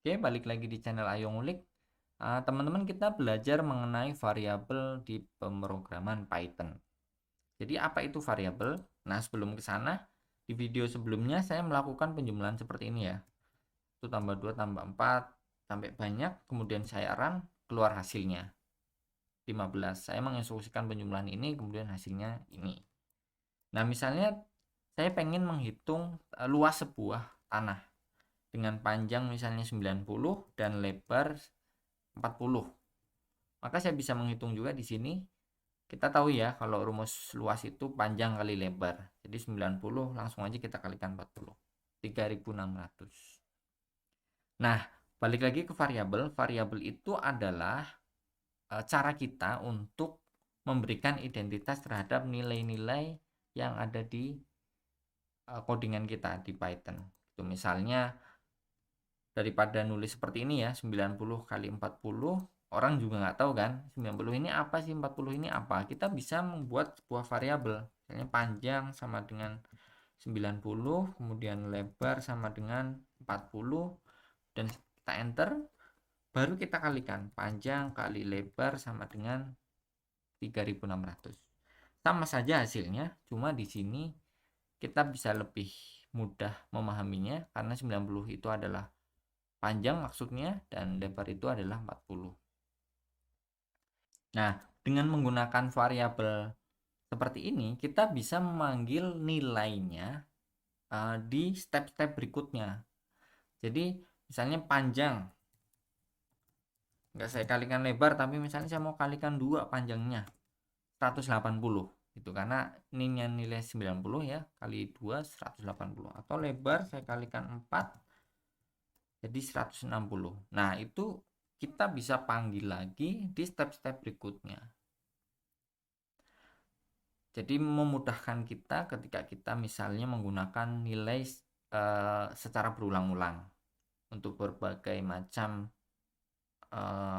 Oke, balik lagi di channel Ayo Ngulik. Teman-teman, kita belajar mengenai variabel di pemrograman Python. Jadi apa itu variabel? Nah, sebelum ke sana, di video sebelumnya saya melakukan penjumlahan seperti ini ya. 1 tambah 2 tambah 4 sampai banyak, kemudian saya run, keluar hasilnya 15. Saya menginstruksikan penjumlahan ini, kemudian hasilnya ini. Nah, misalnya saya pengen menghitung luas sebuah tanah dengan panjang misalnya 90 dan lebar 40. Maka saya bisa menghitung juga di sini. Kita tahu ya kalau rumus luas itu panjang kali lebar. Jadi 90 langsung aja kita kalikan 40. 3600. Nah, balik lagi ke variabel. Variabel itu adalah cara kita untuk memberikan identitas terhadap nilai-nilai yang ada di codingan kita di Python. Itu misalnya daripada nulis seperti ini ya, 90 kali 40, orang juga nggak tahu kan 90 ini apa sih, 40 ini apa. Kita bisa membuat sebuah variabel, misalnya panjang sama dengan 90, kemudian lebar sama dengan 40, dan kita enter, baru kita kalikan panjang kali lebar sama dengan 3600. Sama saja hasilnya, cuma di sini kita bisa lebih mudah memahaminya karena 90 itu adalah panjang maksudnya dan lebar itu adalah 40. Nah, dengan menggunakan variabel seperti ini, kita bisa memanggil nilainya di step-step berikutnya. Jadi, misalnya panjang, nggak saya kalikan lebar, tapi misalnya saya mau kalikan 2 panjangnya, 180. Itu karena ini nilai 90 ya, kali 2, 180. Atau lebar saya kalikan 4, jadi 160. Nah, itu kita bisa panggil lagi di step-step berikutnya. Jadi memudahkan kita ketika kita misalnya menggunakan nilai secara berulang-ulang untuk berbagai macam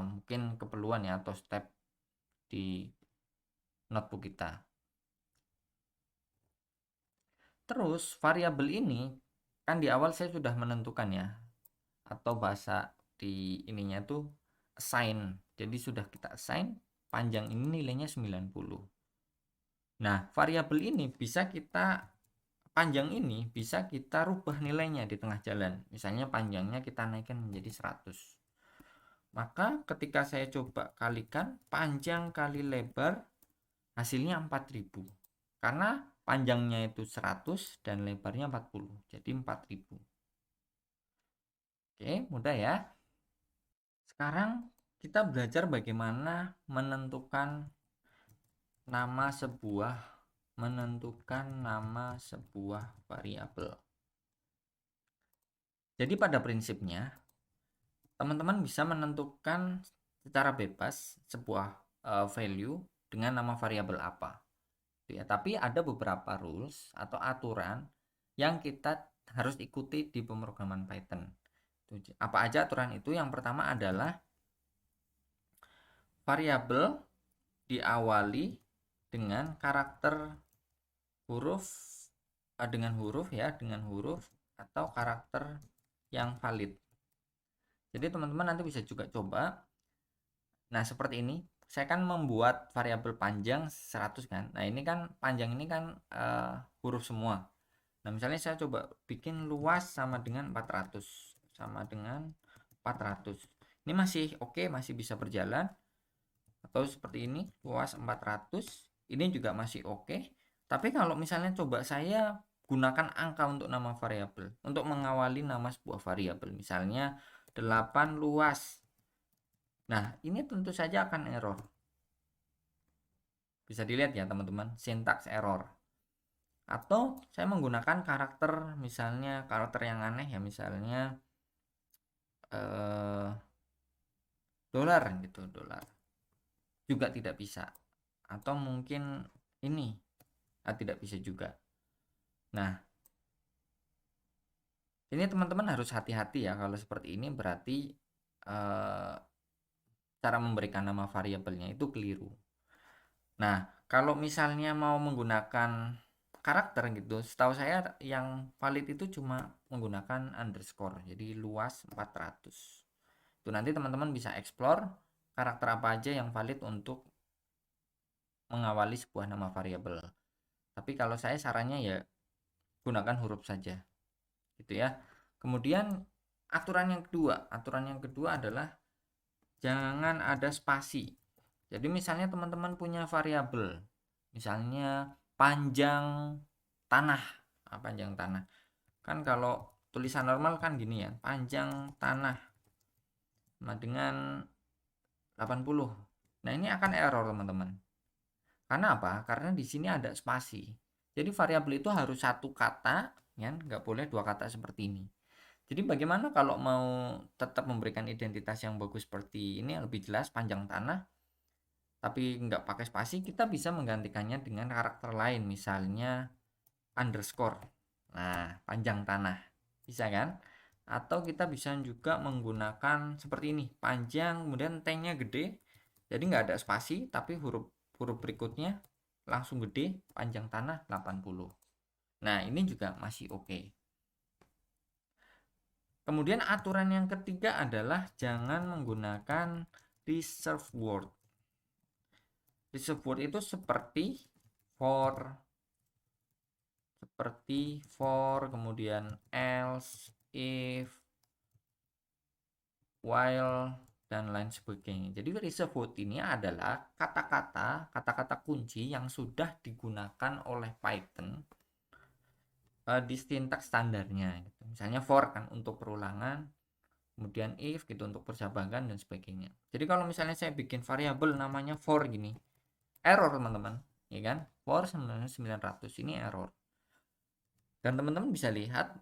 mungkin keperluan ya atau step di notebook kita. Terus variabel ini kan di awal saya sudah menentukan ya, atau bahasa di ininya tuh assign. Jadi sudah kita assign panjang ini nilainya 90. Nah, variabel ini bisa kita panjang ini bisa kita rubah nilainya di tengah jalan. Misalnya panjangnya kita naikkan menjadi 100. Maka ketika saya coba kalikan panjang kali lebar, hasilnya 4000. Karena panjangnya itu 100 dan lebarnya 40. Jadi 4000. Oke, mudah ya. Sekarang kita belajar bagaimana menentukan nama sebuah variabel. Jadi pada prinsipnya teman-teman bisa menentukan secara bebas sebuah value dengan nama variabel apa. Ya, tapi ada beberapa rules atau aturan yang kita harus ikuti di pemrograman Python. Apa aja aturan itu? Yang pertama adalah variabel diawali dengan karakter huruf dengan huruf atau karakter yang valid. Jadi teman-teman nanti bisa juga coba. Nah, seperti ini. Saya kan membuat variabel panjang 100 kan. Nah, ini kan panjang ini kan huruf semua. Nah, misalnya saya coba bikin luas sama dengan 400. Sama dengan 400. Ini masih oke, masih bisa berjalan. Atau seperti ini, luas 400. Ini juga masih oke. Tapi kalau misalnya coba saya gunakan angka untuk nama variabel, untuk mengawali nama sebuah variabel, misalnya 8 luas. Nah, ini tentu saja akan error. Bisa dilihat ya teman-teman, syntax error. Atau saya menggunakan karakter, misalnya karakter yang aneh ya, misalnya dolar gitu, dolar. Juga tidak bisa. Atau mungkin ini tidak bisa juga. Nah, ini teman-teman harus hati-hati ya kalau seperti ini, berarti cara memberikan nama variabelnya itu keliru. Nah, kalau misalnya mau menggunakan karakter gitu, setahu saya yang valid itu cuma menggunakan underscore, jadi luas 400. Itu nanti teman-teman bisa explore karakter apa aja yang valid untuk mengawali sebuah nama variabel. Tapi kalau saya sarannya ya gunakan huruf saja, gitu ya. Kemudian aturan yang kedua adalah jangan ada spasi. Jadi misalnya teman-teman punya variabel, misalnya panjang tanah. Panjang tanah. Kan kalau tulisan normal kan gini ya, panjang tanah sama dengan 80. Nah, ini akan error, teman-teman. Karena apa? Karena di sini ada spasi. Jadi variabel itu harus satu kata, ya, nggak boleh dua kata seperti ini. Jadi bagaimana kalau mau tetap memberikan identitas yang bagus seperti ini, yang lebih jelas panjang tanah, tapi nggak pakai spasi, kita bisa menggantikannya dengan karakter lain, misalnya underscore. Nah, panjang tanah. Bisa kan? Atau kita bisa juga menggunakan seperti ini, panjang kemudian T-nya gede, jadi nggak ada spasi tapi huruf berikutnya langsung gede, panjang tanah 80. Nah, ini juga masih oke. Kemudian aturan yang ketiga adalah jangan menggunakan reserved word. Reserved word itu seperti for, kemudian else, if, while, dan lain sebagainya. Jadi reserved word ini adalah kata-kata kunci yang sudah digunakan oleh Python di sintaks standarnya. Gitu. Misalnya for kan untuk perulangan, kemudian if gitu untuk percabangan dan sebagainya. Jadi kalau misalnya saya bikin variabel namanya for gini, error teman-teman, ya kan? For 900 ini error. Dan teman-teman bisa lihat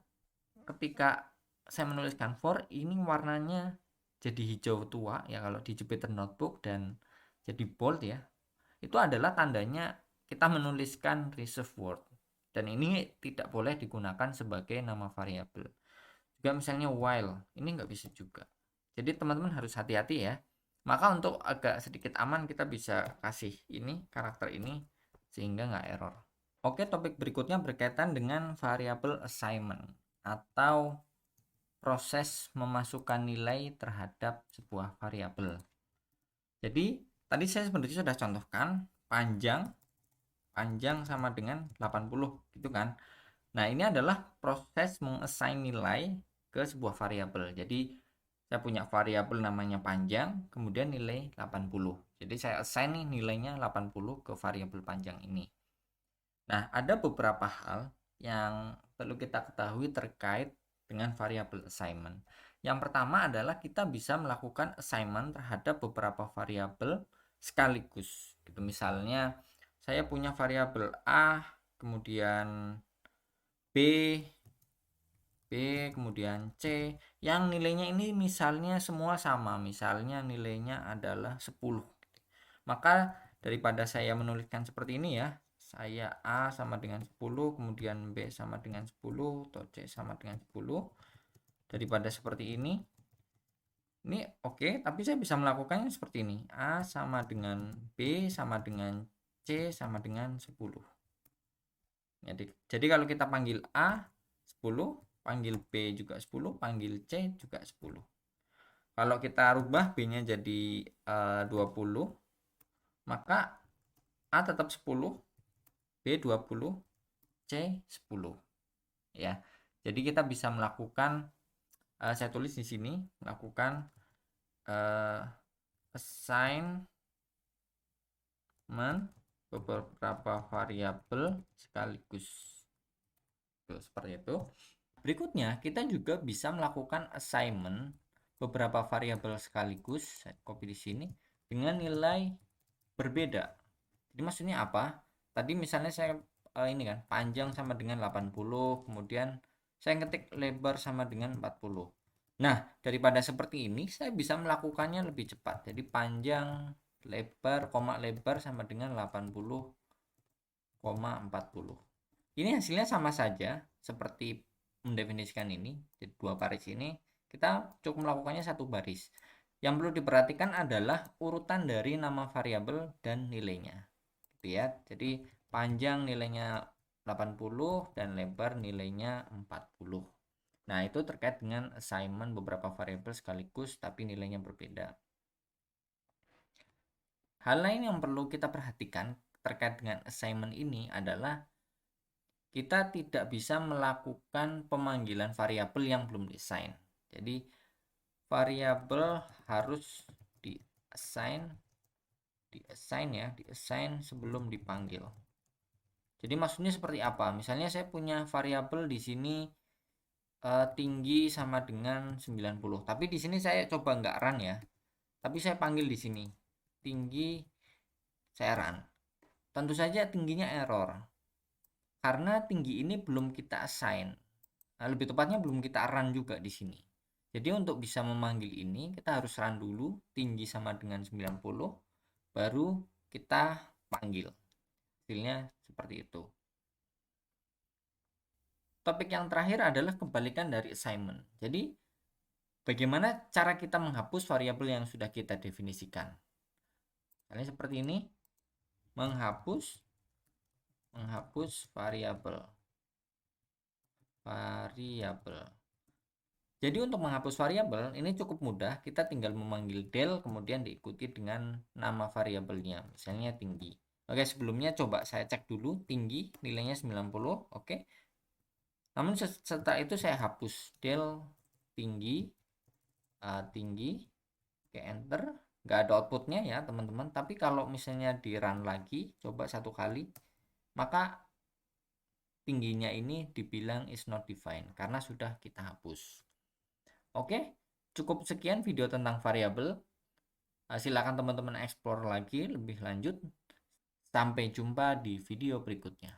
ketika saya menuliskan for ini warnanya jadi hijau tua ya kalau di Jupyter Notebook dan jadi bold ya. Itu adalah tandanya kita menuliskan reserved word. Dan ini tidak boleh digunakan sebagai nama variabel. Juga misalnya while, ini nggak bisa juga. Jadi teman-teman harus hati-hati ya. Maka untuk agak sedikit aman kita bisa kasih ini karakter ini sehingga nggak error. Oke, topik berikutnya berkaitan dengan variabel assignment atau proses memasukkan nilai terhadap sebuah variabel. Jadi, tadi saya sebenarnya sudah contohkan panjang sama dengan 80 gitu kan. Nah, ini adalah proses mengassign nilai ke sebuah variabel. Jadi, saya punya variabel namanya panjang, kemudian nilai 80. Jadi, saya assign nih nilainya 80 ke variabel panjang ini. Nah, ada beberapa hal yang perlu kita ketahui terkait dengan variabel assignment. Yang pertama adalah kita bisa melakukan assignment terhadap beberapa variabel sekaligus. Gitu. Misalnya, saya punya variabel A, kemudian B, kemudian C, yang nilainya ini misalnya semua sama, misalnya nilainya adalah 10. Maka daripada saya menuliskan seperti ini ya, saya A sama dengan 10, kemudian B sama dengan 10, atau C sama dengan 10. Daripada seperti ini oke, tapi saya bisa melakukannya seperti ini. A sama dengan B sama dengan C sama dengan 10. Jadi kalau kita panggil A 10, panggil B juga 10, panggil C juga 10. Kalau kita rubah B-nya jadi 20, maka A tetap 10, B 20, C 10. Ya. Jadi kita bisa melakukan saya tulis di sini melakukan assignment beberapa variabel sekaligus. Tuh, seperti itu. Berikutnya, kita juga bisa melakukan assignment beberapa variabel sekaligus, saya copy di sini, dengan nilai berbeda. Jadi maksudnya apa? Tadi misalnya saya ini kan, panjang sama dengan 80, kemudian saya ketik lebar sama dengan 40. Nah, daripada seperti ini, saya bisa melakukannya lebih cepat. Jadi panjang, lebar, koma lebar sama dengan 80, 40. Ini hasilnya sama saja seperti mendefinisikan ini, jadi dua baris ini kita cukup melakukannya satu baris. Yang perlu diperhatikan adalah urutan dari nama variabel dan nilainya. Gitu ya. Jadi panjang nilainya 80 dan lebar nilainya 40. Nah, itu terkait dengan assignment beberapa variabel sekaligus tapi nilainya berbeda. Hal lain yang perlu kita perhatikan terkait dengan assignment ini adalah kita tidak bisa melakukan pemanggilan variabel yang belum diassign. Jadi variabel harus diassign sebelum dipanggil. Jadi maksudnya seperti apa? Misalnya saya punya variabel di sini tinggi sama dengan 90. Tapi di sini saya coba nggak run ya. Tapi saya panggil di sini. Tinggi saya run. Tentu saja tingginya error. Karena tinggi ini belum kita assign. Nah, lebih tepatnya belum kita run juga di sini. Jadi untuk bisa memanggil ini kita harus run dulu tinggi sama dengan 90 baru kita panggil. Hasilnya seperti itu. Topik yang terakhir adalah kebalikan dari assignment. Jadi bagaimana cara kita menghapus variabel yang sudah kita definisikan? Misalnya seperti ini, menghapus variabel. Jadi untuk menghapus variabel ini cukup mudah, kita tinggal memanggil del kemudian diikuti dengan nama variabelnya, misalnya tinggi. Oke, sebelumnya coba saya cek dulu tinggi nilainya 90, oke. Namun setelah itu saya hapus del tinggi oke, enter. Nggak ada outputnya ya teman-teman, tapi kalau misalnya di run lagi coba satu kali, maka tingginya ini dibilang is not defined karena sudah kita hapus. Oke, cukup sekian video tentang variabel. Silakan teman-teman explore lagi lebih lanjut. Sampai jumpa di video berikutnya.